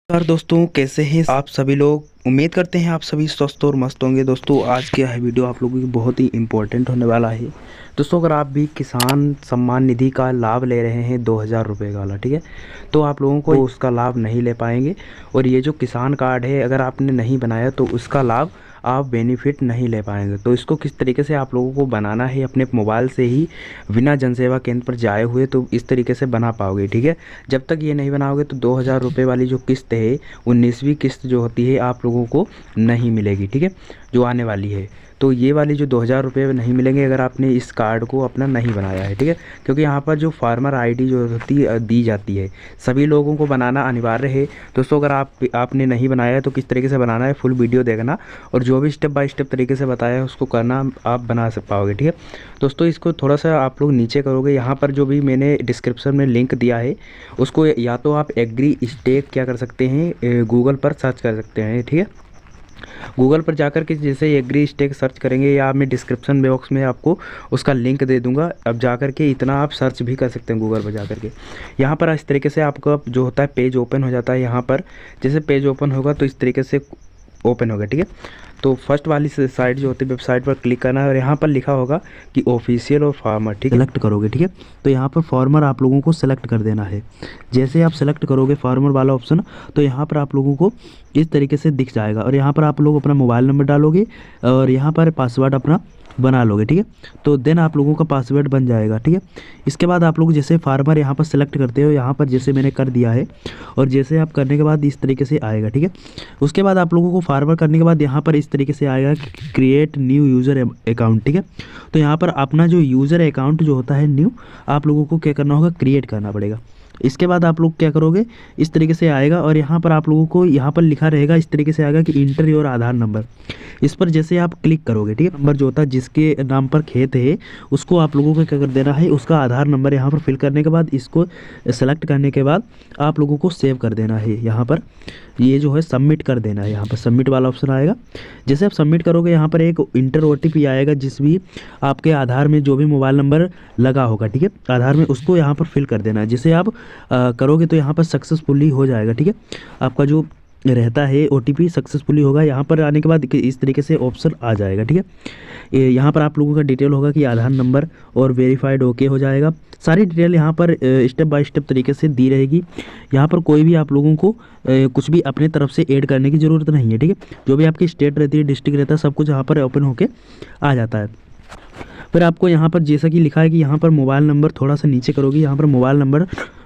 नमस्कार दोस्तों, कैसे हैं आप सभी लोग। उम्मीद करते हैं आप सभी स्वस्थ और मस्त होंगे। दोस्तों आज का यह वीडियो आप लोगों की बहुत ही इम्पोर्टेंट होने वाला है। दोस्तों अगर आप भी किसान सम्मान निधि का लाभ ले रहे हैं 2000 रुपये का वाला, ठीक है, तो आप लोगों को उसका लाभ नहीं ले पाएंगे। और ये जो किसान कार्ड है, अगर आपने नहीं बनाया तो उसका लाभ आप बेनिफिट नहीं ले पाएंगे। तो इसको किस तरीके से आप लोगों को बनाना है अपने मोबाइल से ही, बिना जनसेवा केंद्र पर जाए हुए, तो इस तरीके से बना पाओगे, ठीक है। जब तक ये नहीं बनाओगे तो 2000 रुपये वाली जो किस्त है, 19वीं किस्त जो होती है, आप लोगों को नहीं मिलेगी, ठीक है, जो आने वाली है। तो ये वाली जो 2000 रुपये नहीं मिलेंगे अगर आपने इस कार्ड को अपना नहीं बनाया है, ठीक है। क्योंकि यहाँ पर जो फार्मर आईडी जो होती दी जाती है, सभी लोगों को बनाना अनिवार्य है। दोस्तों अगर आपने नहीं बनाया है तो किस तरीके से बनाना है, फुल वीडियो देखना और जो भी स्टेप बाय स्टेप तरीके से बताया है उसको करना, आप बना पाओगे, ठीक है। दोस्तों इसको थोड़ा सा आप लोग नीचे करोगे, यहाँ पर जो भी मैंने डिस्क्रिप्शन में लिंक दिया है उसको या तो आप एग्री स्टेक क्या कर सकते हैं, गूगल पर सर्च कर सकते हैं, ठीक है। गूगल पर जाकर के जैसे एग्री स्टेक सर्च करेंगे, या मैं डिस्क्रिप्शन बॉक्स में आपको उसका लिंक दे दूंगा, अब जाकर के इतना आप सर्च भी कर सकते हैं गूगल पर जाकर के। यहाँ पर इस तरीके से आपका जो होता है पेज ओपन हो जाता है। यहाँ पर जैसे पेज ओपन होगा तो इस तरीके से ओपन होगा, ठीक है। तो फर्स्ट वाली साइट जो होती है वेबसाइट पर क्लिक करना है और यहाँ पर लिखा होगा कि ऑफिशियल और फार्मर, ठीक है, सेलेक्ट करोगे, ठीक है। तो यहाँ पर फार्मर आप लोगों को सेलेक्ट कर देना है। जैसे आप सेलेक्ट करोगे फार्मर वाला ऑप्शन, तो यहाँ पर आप लोगों को इस तरीके से दिख जाएगा और यहाँ पर आप लोग अपना मोबाइल नंबर डालोगे और यहाँ पर पासवर्ड अपना बना लोगे, ठीक है। तो देन आप लोगों का पासवर्ड बन जाएगा, ठीक है। इसके बाद आप लोग जैसे फार्मर यहाँ पर सेलेक्ट करते हो, यहाँ पर जैसे मैंने कर दिया है और जैसे आप करने के बाद इस तरीके से आएगा, ठीक है। उसके बाद आप लोगों को फार्मर करने के बाद यहाँ पर इस तरीके से आएगा क्रिएट न्यू यूज़र अकाउंट, ठीक है। तो यहाँ पर अपना जो यूज़र अकाउंट जो होता है न्यू, आप लोगों को क्या करना होगा, क्रिएट करना पड़ेगा। इसके बाद आप लोग क्या करोगे, इस तरीके से आएगा और यहाँ पर आप लोगों को यहाँ पर लिखा रहेगा, इस तरीके से आएगा कि इंटर योर आधार नंबर। इस पर जैसे आप क्लिक करोगे, ठीक है, नंबर जो होता है जिसके नाम पर खेत है उसको आप लोगों को क्या कर देना है, उसका आधार नंबर यहाँ पर फिल करने के बाद इसको सेलेक्ट करने के बाद आप लोगों को सेव कर देना है। यहाँ पर ये जो है सबमिट कर देना है, यहाँ पर सबमिट वाला ऑप्शन आएगा। जैसे आप सबमिट करोगे यहाँ पर एक इंटर OTP आएगा, जिस भी आपके आधार में जो भी मोबाइल नंबर लगा होगा, ठीक है, आधार में, उसको यहाँ पर फिल कर देना है। जिसे आप करोगे तो यहाँ पर सक्सेसफुली हो जाएगा, ठीक है। आपका जो रहता है OTP सक्सेसफुली होगा। यहाँ पर आने के बाद इस तरीके से ऑप्शन आ जाएगा, ठीक है। यहाँ पर आप लोगों का डिटेल होगा कि आधार नंबर और वेरीफाइड ओके हो जाएगा। सारी डिटेल यहाँ पर स्टेप बाय स्टेप तरीके से दी रहेगी। यहाँ पर कोई भी आप लोगों को कुछ भी अपने तरफ से ऐड करने की ज़रूरत नहीं है, ठीक है। जो भी आपकी स्टेट रहती है, डिस्ट्रिक्ट रहता है, सब कुछ यहाँ पर ओपन होके आ जाता है। फिर आपको यहाँ पर जैसा कि लिखा है कि यहाँ पर मोबाइल नंबर, थोड़ा सा नीचे करोगे, यहाँ पर मोबाइल नंबर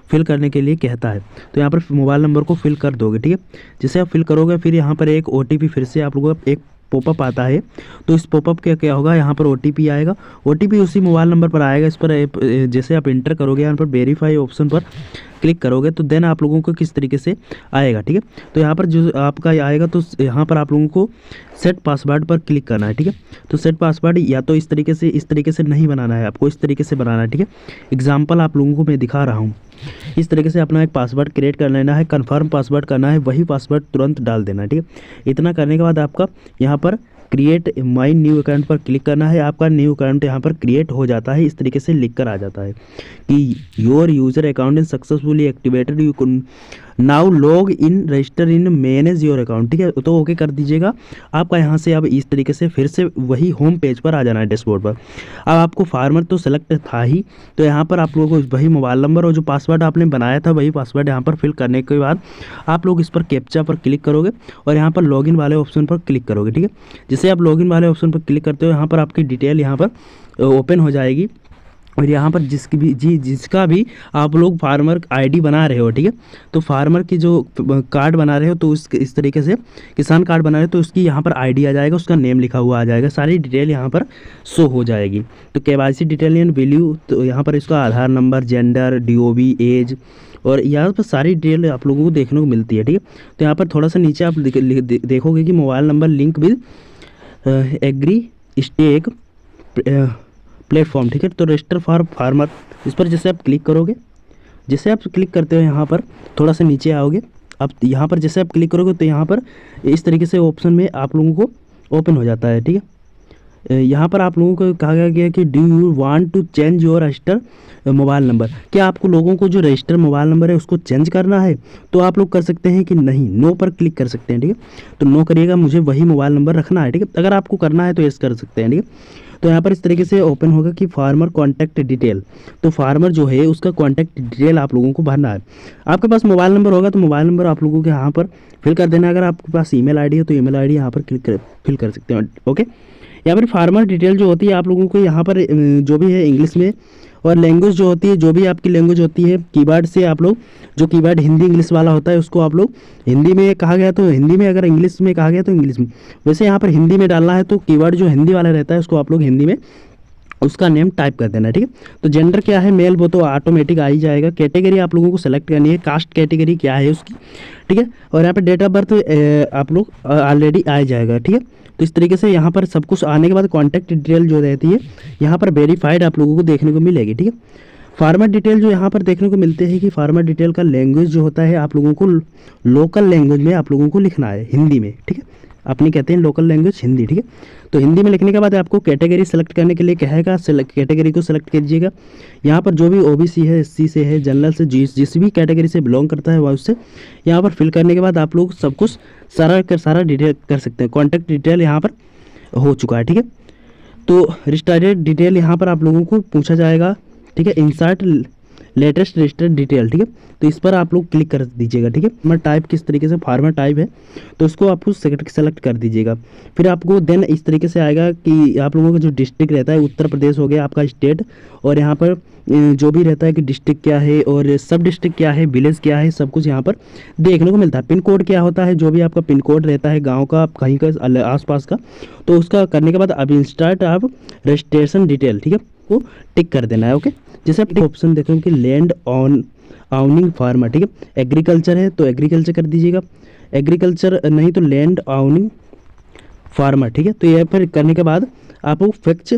फिल करने के लिए कहता है, तो यहाँ पर मोबाइल नंबर को फिल कर दोगे, ठीक है। जैसे आप फिल करोगे फिर यहाँ पर एक OTP फिर से आप लोगों को एक पॉपअप आता है, तो इस पॉपअप के क्या होगा, यहाँ पर OTP आएगा। OTP उसी मोबाइल नंबर पर आएगा। इस पर जैसे आप इंटर करोगे, यहाँ पर वेरीफाई ऑप्शन पर क्लिक करोगे तो देन आप लोगों को किस तरीके से आएगा, ठीक है। तो यहाँ पर जो आपका आएगा तो यहाँ पर आप लोगों को सेट पासवर्ड पर क्लिक करना है, ठीक है। तो सेट पासवर्ड या तो इस तरीके से नहीं बनाना है, आपको इस तरीके से बनाना है, ठीक है। एग्जाम्पल आप लोगों को मैं दिखा रहा हूँ। इस तरीके से अपना एक पासवर्ड क्रिएट कर लेना है, कन्फर्म पासवर्ड करना है, वही पासवर्ड तुरंत डाल देना है, ठीक है। इतना करने के बाद आपका यहाँ पर क्रिएट माई न्यू अकाउंट पर क्लिक करना है। आपका न्यू अकाउंट यहाँ पर क्रिएट हो जाता है। इस तरीके से लिख कर आ जाता है कि your user account is successfully activated, you can now log in register in manage your account, ठीक है। तो ओके कर दीजिएगा। आपका यहाँ से अब इस तरीके से फिर से वही होम पेज पर आ जाना है, डैशबोर्ड पर। अब आपको फार्मर तो सेलेक्ट था ही, तो यहाँ पर आप लोगों को वही मोबाइल नंबर और जो पासवर्ड आपने बनाया था वही पासवर्ड यहाँ पर फिल करने के बाद आप लोग इस पर कैप्चा पर क्लिक करोगे और यहाँ पर लॉगिन वाले ऑप्शन पर क्लिक करोगे, ठीक है। जैसे आप लॉगिन वाले ऑप्शन पर क्लिक करते हो, यहाँ पर आपकी डिटेल यहाँ पर ओपन हो जाएगी और यहाँ पर जिसका भी आप लोग फार्मर आईडी बना रहे हो, ठीक है, तो फार्मर की जो कार्ड बना रहे हो तो इस तरीके से किसान कार्ड बना रहे हो तो उसकी यहाँ पर आईडी आ जाएगा, उसका नेम लिखा हुआ आ जाएगा, सारी डिटेल यहाँ पर शो हो जाएगी। तो KYC डिटेल एंड वैल्यू, तो यहाँ पर इसका आधार नंबर, जेंडर, DOB, एज और यहाँ पर सारी डिटेल आप लोगों को देखने को मिलती है, ठीक है। तो यहाँ पर थोड़ा सा नीचे आप देखोगे कि mobile number link with agri stack platform, ठीक है। तो रजिस्टर फॉर फार्मर, इस पर जैसे आप क्लिक करोगे, जैसे आप क्लिक करते हो यहाँ पर थोड़ा सा नीचे आओगे, अब यहाँ पर जैसे आप क्लिक करोगे तो यहाँ पर इस तरीके से ऑप्शन में आप लोगों को ओपन हो जाता है, ठीक है। यहाँ पर आप लोगों को कहा गया कि do you want to change your register mobile number, क्या आपको लोगों को जो रजिस्टर मोबाइल नंबर है उसको चेंज करना है? तो आप लोग कर सकते हैं कि नहीं, नो पर क्लिक कर सकते हैं, ठीक है। तो नो करिएगा, मुझे वही मोबाइल नंबर रखना है, ठीक है। अगर आपको करना है तो यस कर सकते हैं, ठीक है। तो यहाँ पर इस तरीके से ओपन होगा कि फार्मर कॉन्टैक्ट डिटेल, तो फार्मर जो है उसका कॉन्टैक्ट डिटेल आप लोगों को भरना है। आपके पास मोबाइल नंबर होगा तो मोबाइल नंबर आप लोगों के यहाँ पर फिल कर देना है। अगर आपके पास ईमेल आईडी है तो ईमेल आईडी यहाँ पर फिल कर सकते हैं, ओके। यहाँ पर फार्मर डिटेल जो होती है आप लोगों को यहाँ पर जो भी है इंग्लिश में, और लैंग्वेज जो होती है, जो भी आपकी लैंग्वेज होती है, कीवर्ड से आप लोग, जो कीवर्ड हिंदी इंग्लिश वाला होता है उसको आप लोग हिंदी में कहा गया तो हिंदी में, अगर इंग्लिश में कहा गया तो इंग्लिश में। वैसे यहाँ पर हिंदी में डालना है तो कीवर्ड जो हिंदी वाला रहता है उसको आप लोग हिंदी में उसका नेम टाइप कर देना है, ठीक है। तो जेंडर क्या है, मेल, वो तो ऑटोमेटिक आ ही जाएगा। कैटेगरी आप लोगों को सेलेक्ट करनी है, कास्ट कैटेगरी क्या है उसकी, ठीक है। और यहाँ पे डेट ऑफ बर्थ आप लोग ऑलरेडी आ जाएगा, ठीक है। तो इस तरीके से यहाँ पर सब कुछ आने के बाद कॉन्टैक्ट डिटेल जो रहती है यहाँ पर वेरीफाइड आप लोगों को देखने को मिलेगी, ठीक है। फार्मर डिटेल जो यहाँ पर देखने को मिलते हैं कि फार्मर डिटेल का लैंग्वेज जो होता है आप लोगों को लोकल लैंग्वेज में आप लोगों को लिखना है, हिंदी में, ठीक है। अपनी कहते हैं लोकल लैंग्वेज हिंदी, ठीक है। तो हिंदी में लिखने के बाद आपको कैटेगरी सेलेक्ट करने के लिए कहेगा, कैटेगरी को सेलेक्ट कीजिएगा। यहाँ पर जो भी ओबीसी है, एससी से है, जनरल से, जिस भी कैटेगरी से बिलोंग करता है वह उससे यहाँ पर फिल करने के बाद आप लोग सब कुछ सारा डिटेल कर सकते हैं। कॉन्टैक्ट डिटेल यहाँ पर हो चुका है, ठीक है। तो रजिस्टर्ड डिटेल यहाँ पर आप लोगों को पूछा जाएगा, ठीक है। इंसर्ट लेटेस्ट रजिस्टर्ड डिटेल, ठीक है। तो इस पर आप लोग क्लिक कर दीजिएगा, ठीक है। फार्मर टाइप किस तरीके से फार्मर टाइप है तो उसको आपको सेलेक्ट कर दीजिएगा। फिर आपको देन इस तरीके से आएगा कि आप लोगों का जो डिस्ट्रिक्ट रहता है, उत्तर प्रदेश हो गया आपका स्टेट, और यहाँ पर जो भी रहता है कि डिस्ट्रिक्ट क्या है और सब डिस्ट्रिक्ट क्या है, विलेज क्या है, सब कुछ यहाँ पर देखने को मिलता है। पिन कोड क्या होता है, जो भी आपका पिन कोड रहता है गाँव का, कहीं का आसपास का, तो उसका करने के बाद अब इंस्टार्ट आप रजिस्ट्रेशन डिटेल, ठीक है, वो टिक कर देना है, ओके। जैसे आप ऑप्शन देख रहे हो कि लैंड ऑन आउनिंग फार्मर, ठीक है। एग्रीकल्चर है तो एग्रीकल्चर कर दीजिएगा, एग्रीकल्चर नहीं तो लैंड आउनिंग फार्मर, ठीक है। तो यहाँ पर करने के बाद आपको फैक्च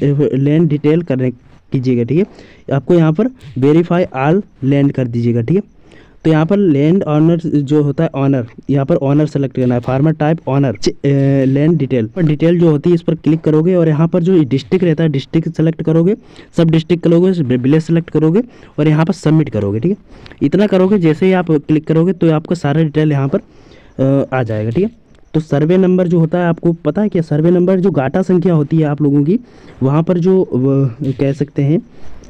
लैंड डिटेल करने कीजिएगा, ठीक है। आपको यहाँ पर वेरीफाई ऑल लैंड कर दीजिएगा, ठीक है। तो यहाँ पर लैंड ऑनर जो होता है ऑनर, यहाँ पर ऑनर सेलेक्ट करना है, farmer type owner, land detail पर डिटेल जो होती है इस पर क्लिक करोगे और यहाँ पर जो डिस्ट्रिक्ट रहता है डिस्ट्रिक्ट सेलेक्ट करोगे, सब डिस्ट्रिक्ट करोगे, विलेज सेलेक्ट करोगे और यहाँ पर सबमिट करोगे, ठीक है। इतना करोगे, जैसे ही आप क्लिक करोगे तो आपका सारा डिटेल यहाँ पर आ जाएगा, ठीक है। तो सर्वे नंबर जो होता है, आपको पता है क्या सर्वे नंबर, जो गाटा संख्या होती है आप लोगों की, वहाँ पर जो कह सकते हैं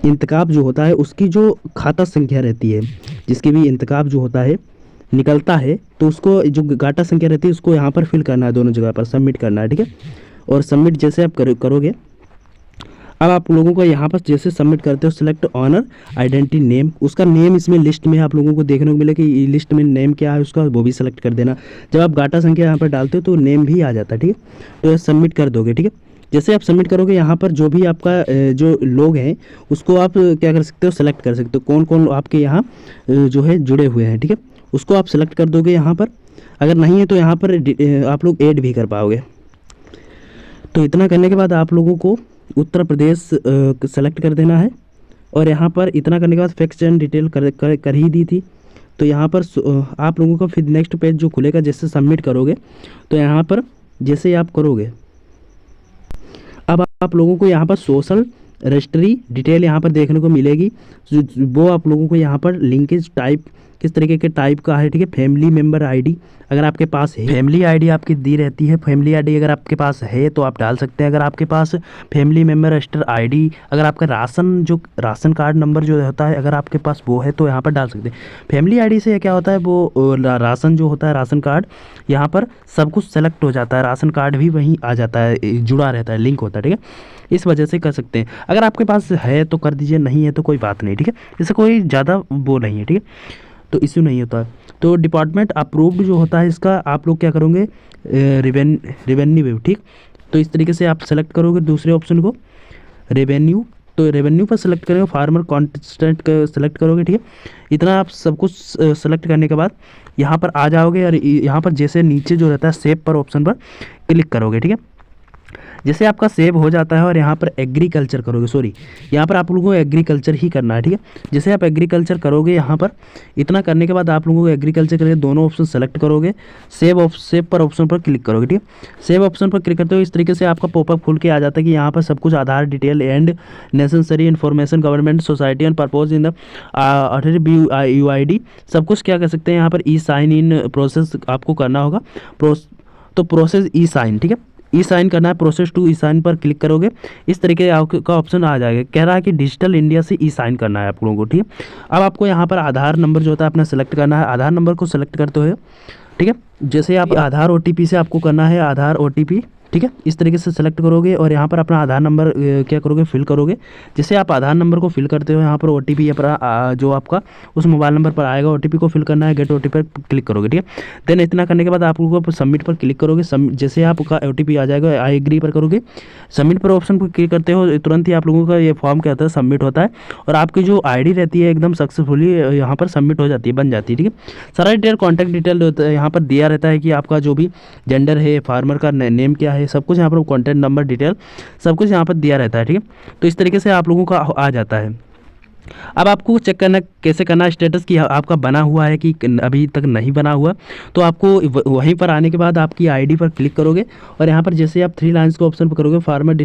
इंतकाब जो होता है उसकी जो खाता संख्या रहती है, जिसकी भी इंतकाब जो होता है निकलता है, तो उसको जो गाटा संख्या रहती है उसको यहाँ पर फिल करना है, दोनों जगह पर सबमिट करना है, ठीक है। और सबमिट जैसे आप करोगे, अब आप लोगों को यहाँ पर जैसे सबमिट करते हो सिलेक्ट ऑनर आइडेंटिटी नेम, उसका नेम इसमें लिस्ट में आप लोगों को देखने को मिले कि लिस्ट में नेम क्या है उसका, वो भी सेलेक्ट कर देना। जब आप गाटा संख्या यहाँ पर डालते हो तो नेम भी आ जाता है, ठीक है। तो सबमिट कर दोगे, ठीक है। जैसे आप सबमिट करोगे यहाँ पर जो भी आपका जो लोग हैं उसको आप क्या कर सकते हो, सेलेक्ट कर सकते हो, कौन कौन आपके यहाँ जो है जुड़े हुए हैं, ठीक है। उसको आप सेलेक्ट कर दोगे यहाँ पर, अगर नहीं है तो यहाँ पर आप लोग ऐड भी कर पाओगे। तो इतना करने के बाद आप लोगों को उत्तर प्रदेश सेलेक्ट कर देना है, और यहाँ पर इतना करने के बाद फैक्ट एंड डिटेल कर ही दी थी। तो यहाँ पर आप लोगों का फिर नेक्स्ट पेज जो खुलेगा, जैसे सबमिट करोगे तो यहाँ पर जैसे आप करोगे, अब आप लोगों को यहाँ पर सोशल रजिस्ट्री डिटेल यहाँ पर देखने को मिलेगी, वो आप लोगों को यहाँ पर लिंकेज टाइप किस तरीके के टाइप का है, ठीक है। फैमिली मेम्बर आईडी अगर आपके पास है, फैमिली आईडी आपकी दी रहती है, फैमिली आईडी अगर आपके पास है तो आप डाल सकते हैं। अगर आपके पास फैमिली मेम्बर रजिस्टर आईडी, अगर आपका राशन कार्ड नंबर जो होता है अगर आपके पास वो है तो यहाँ पर डाल सकते हैं। फैमिली आईडी से क्या होता है, वो राशन जो होता है राशन कार्ड, यहाँ पर सब कुछ सेलेक्ट हो जाता है, राशन कार्ड भी वहीं आ जाता है, जुड़ा रहता है, लिंक होता है, ठीक है। इस वजह से कर सकते हैं। अगर आपके पास है तो कर दीजिए, नहीं है तो कोई बात नहीं, ठीक है। इससे कोई ज़्यादा वो नहीं है, ठीक है, तो इश्यू नहीं होता है। तो डिपार्टमेंट अप्रूव्ड जो होता है इसका आप लोग क्या करोगे, रेवेन्यू, ठीक। तो इस तरीके से आप सेलेक्ट करोगे दूसरे ऑप्शन को, रेवेन्यू, तो रेवेन्यू पर सेलेक्ट करोगे, फार्मर कॉन्टेस्टेंट का सेलेक्ट करोगे, ठीक है। इतना आप सब कुछ सेलेक्ट करने के बाद यहाँ पर आ जाओगे और यहाँ पर जैसे नीचे जो रहता है सेव पर ऑप्शन पर क्लिक करोगे, ठीक है। जैसे आपका सेव हो जाता है और यहाँ पर एग्रीकल्चर करोगे, सॉरी यहाँ पर आप लोगों को एग्रीकल्चर ही करना है, ठीक है। जैसे आप एग्रीकल्चर करोगे यहाँ पर, इतना करने के बाद आप लोगों को एग्रीकल्चर करके दोनों ऑप्शन सेलेक्ट करोगे, सेव पर ऑप्शन पर क्लिक करोगे, ठीक है। सेव ऑप्शन पर क्लिक करते हो इस तरीके से आपका पॉपअप खुल के आ जाता है कि यहाँ पर सब कुछ Aadhaar detail and necessary information government society and purpose in the UID सब कुछ क्या कर सकते हैं यहाँ पर ई साइन इन प्रोसेस आपको करना होगा। तो प्रोसेस ई साइन, ठीक है, ई साइन करना है, प्रोसेस टू ई साइन पर क्लिक करोगे, इस तरीके का ऑप्शन आ जाएगा। कह रहा है कि डिजिटल इंडिया से ई साइन करना है आप लोगों को, ठीक है। अब आपको यहाँ पर आधार नंबर जो होता है अपना सेलेक्ट करना है, आधार नंबर को सेलेक्ट करते हुए, ठीक है। जैसे आप आधार OTP से आपको करना है आधार OTP, ठीक है, इस तरीके से सेलेक्ट करोगे और यहाँ पर अपना आधार नंबर क्या करोगे, फिल करोगे। जैसे आप आधार नंबर को फिल करते हो यहाँ पर OTP या जो आपका उस मोबाइल नंबर पर आएगा OTP को फिल करना है, गेट OTP पर क्लिक करोगे, ठीक है। देन इतना करने के बाद आप लोगों को सबमिट पर क्लिक करोगे। जैसे आपका OTP आ जाएगा, आई एग्री पर करोगे, सबमिट पर ऑप्शन पर क्लिक करते हो, तुरंत ही आप लोगों का ये फॉर्म क्या होता है सबमिट होता है और आपकी जो ID रहती है एकदम सक्सेसफुली यहाँ पर सबमिट हो जाती है, बन जाती है, ठीक है। सारा डिटेल कॉन्टैक्ट डिटेल यहाँ पर दिया रहता है कि आपका जो भी जेंडर है, फार्मर का नेम क्या है, सब कुछ यहाँ पर कॉन्टैक्ट नंबर डिटेल सब कुछ यहाँ पर दिया रहता है, ठीक है। तो इस तरीके से आप लोगों का आ जाता है। अब आपको चेक करना कैसे करना स्टेटस कि आपका बना हुआ है कि अभी तक नहीं बना हुआ। तो आपको वहीं पर आने के बाद आपकी ID पर क्लिक करोगे और यहाँ पर जैसे आप 3 लाइन्स के ऑप्शन पर करोगे, फार्मर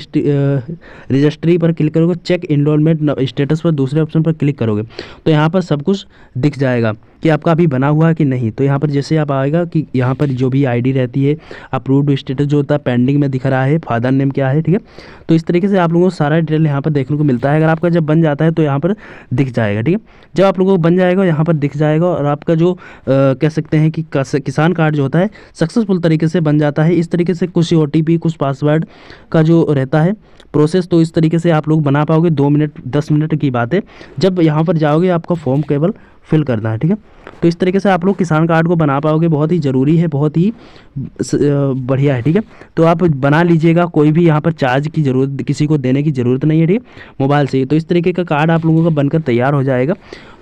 रजिस्ट्री पर क्लिक करोगे, चेक इनरोलमेंट स्टेटस पर दूसरे ऑप्शन पर क्लिक करोगे तो यहाँ पर सब कुछ दिख जाएगा कि आपका अभी बना हुआ है कि नहीं। तो यहाँ पर जैसे आप आएगा कि यहाँ पर जो भी ID रहती है, अप्रूव्ड स्टेटस जो होता है पेंडिंग में दिख रहा है, फादर नेम क्या है, ठीक है। तो इस तरीके से आप लोगों को सारा डिटेल यहाँ पर देखने को मिलता है। अगर आपका जब बन जाता है तो यहाँ पर दिख जाएगा, ठीक है। जब आप लोगों को बन जाएगा यहाँ पर दिख जाएगा और आपका जो कह सकते हैं कि किसान कार्ड जो होता है सक्सेसफुल तरीके से बन जाता है। इस तरीके से कुछ OTP कुछ पासवर्ड का जो रहता है प्रोसेस, तो इस तरीके से आप लोग बना पाओगे। 2 मिनट 10 मिनट की बात है। जब यहाँ पर जाओगे आपका फॉर्म केवल फिल करना है, ठीक है। तो इस तरीके से आप लोग किसान कार्ड को बना पाओगे, बहुत ही ज़रूरी है, बहुत ही बढ़िया है, ठीक है। तो आप बना लीजिएगा, कोई भी यहाँ पर चार्ज की ज़रूरत किसी को देने की ज़रूरत नहीं है, ठीक है, मोबाइल से ही। तो इस तरीके का कार्ड आप लोगों का बनकर तैयार हो जाएगा।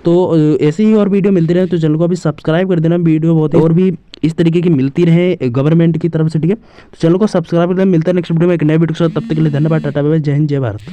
तो ऐसे ही और वीडियो मिलती रहे तो चैनल को अभी सब्सक्राइब कर देना, वीडियो बहुत और भी इस तरीके की मिलती रहे गवर्नमेंट की तरफ से, ठीक है। तो चैनल को सब्सक्राइब कर देना। मिलता है नेक्स्ट वीडियो में एक नए वीडियो के साथ, तब तक के लिए धन्यवाद, टाटा बाय बाय, जय हिंद, जय भारत।